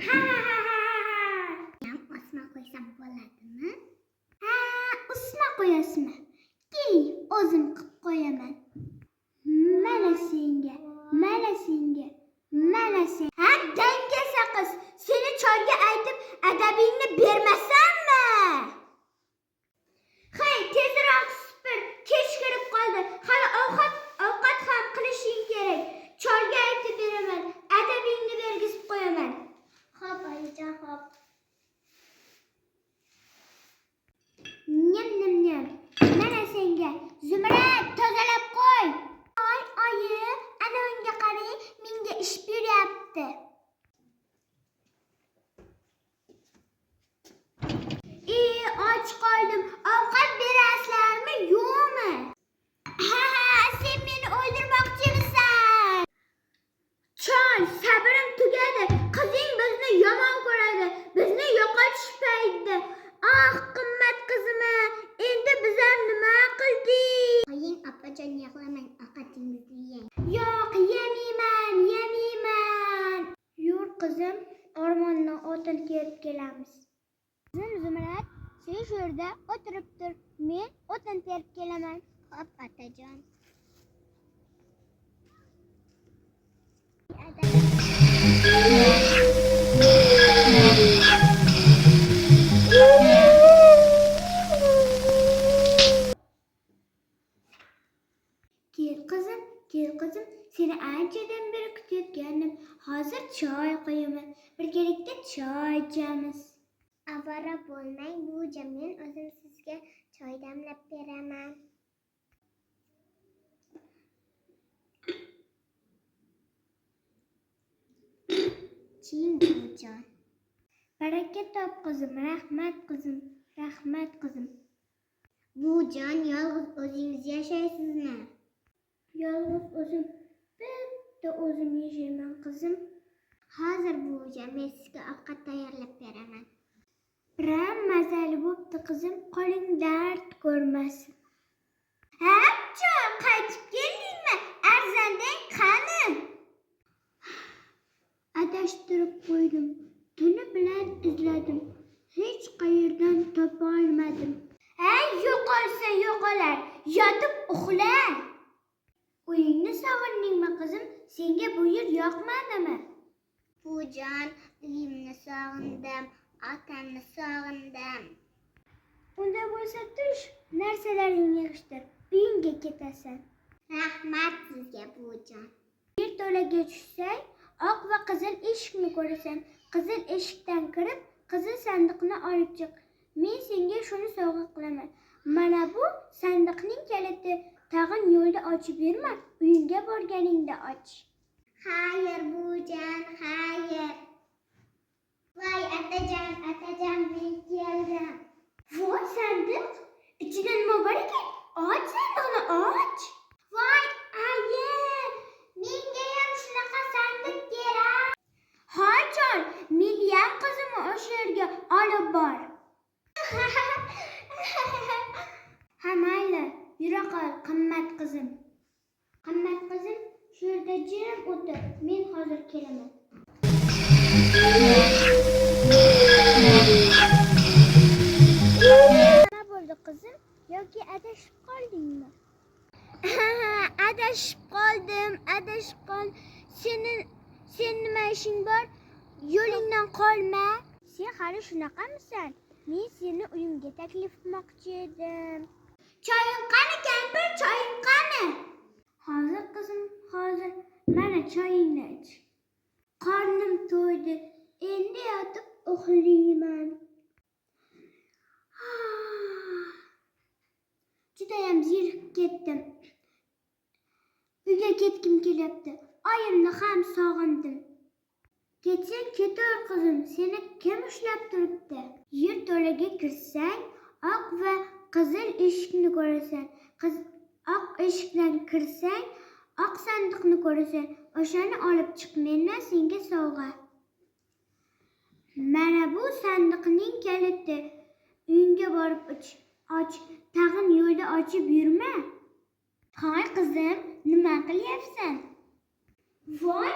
Ha ha ha ha ha. Osma qo'ysam bo'ladimi? Ha, osma qo'yasizmi? Keling, o'zim qilib qo'yaman. Mana senga, mana senga, mana sen. Ha, dangasa qiz, seni choyga aytib adabingni bermasammi? Hay, tezroq supur, kech kirib qoldi. Hali ovqat ham qilishing kerak. Choyga aytib beraman, adabingni bergizib qo'yaman. Xo'p, oyijon, xo'p. Nyam. Mana senga. Zumrad, tozalab qo'y. Voy, oyi, ana unga qarang, menga ish beryapti. Och qoldim. Ovqat berasizlarmi, yo'qmi? Ha, sen meni o'ldirmoqchimisan? Chol, sabrim tugadi. Qizing bizni yomon ko'radi. Bizni yo'qotish paytida. Ah, qimmat qizim, endi biz ham nima qildik? Qo'ying, opajon, yig'lamang, ovqatingizni yeng. Yo'q, yemayman. Yur qizim, o'rmondan o'tin terib kelamiz. Qizim Zumrad, sen shu yerda o'tirib tur. Men o'tin terib kelaman. Xo'p, otajon. Kel qizim, seni anchadan beri kutayotganim. Hozir choy qo'yaman. Birgalikda choy ichamiz. Avvaro bo'lmang, buvijon, men o'zim sizga choy damlab beraman. Ching, buvijon. Baraka top qizim, rahmat qizim. Buvijon, yolg'iz o'zingiz yashaysizmi? Yolg'iz o'zim, bitta o'zim yashayman qizim. Hozir buvijon, men sizga ovqat tayyorlab beraman. Biram mazali bo'pti qizim, qo'ling dard ko'rmasin. Ha, jon, qaytib keldingmi? Arzandang qani? Adashtirib qo'ydim. Tuni bilan izladim. Hech qayerdan topa olmadim. Ay, yo'qolsa yo'qolar. Yotib uxla. Uyingni sog'indingmi qizim? Senga bu yer yoqmadimi? Buvijon, uyimni sog'indim, otamni sog'indim. Unda bo'lsa tush, narsalaringni yig'ishtir, uyingga ketasan. Rahmat sizga, buvijon. Yerto'laga tushsang, oq va qizil eshikni ko'rasan. Qizil eshikdan kirib, qizil sandiqni olib chiq. Men senga shuni sovg'a qilaman. Mana bu sandiqning kaliti. Tag'in yo'lda ochib berma, uyingga borganingda och. Xayr, buvijon, xayr. Voy, otajon, men keldim. Voy, sandiq, ichida nima bor ekan? Och sandiqni, och. Voy, ayi, menga ham shunaqa sandiq kerak. Ho'jon, meniyam qizimni o'sha yerga olib bor. Ha, mayli. Yura qol, qimmat qizim. Shu yerda jim o'tir. Men hozir kelaman. Nima bo'ldi qizim? Yoki adashib qoldingmi? Adashib qoldim. Sen nima ishing bor? Yo'lingdan qolma. Sen hali shunaqamisan? Men seni uyimga taklif qilmoqchi edim. Choying qani, kampir, choying qani? Hozir qizim, hozir. Mana choyingni ich. Qornim to'ydi. Endi yotib uxlayman. Judayam zerikib ketdim. Uyga ketgim kelyapti. Oyimni ham sog'indim. Ketsang ketaver qizim, seni kim ushlab turibdi? Yerto'laga kirsang, oq va qizil eshikni ko'rasan. Oq eshikdan kirsang, oq sandiqni ko'rasan. O'shani olib chiq, mendan senga sovg'a. Mana bu sandiqning kaliti. Uyingga borib och. Tag'in yo'lda ochib yurma. Hoy qizim, nima qilyapsan? Voy,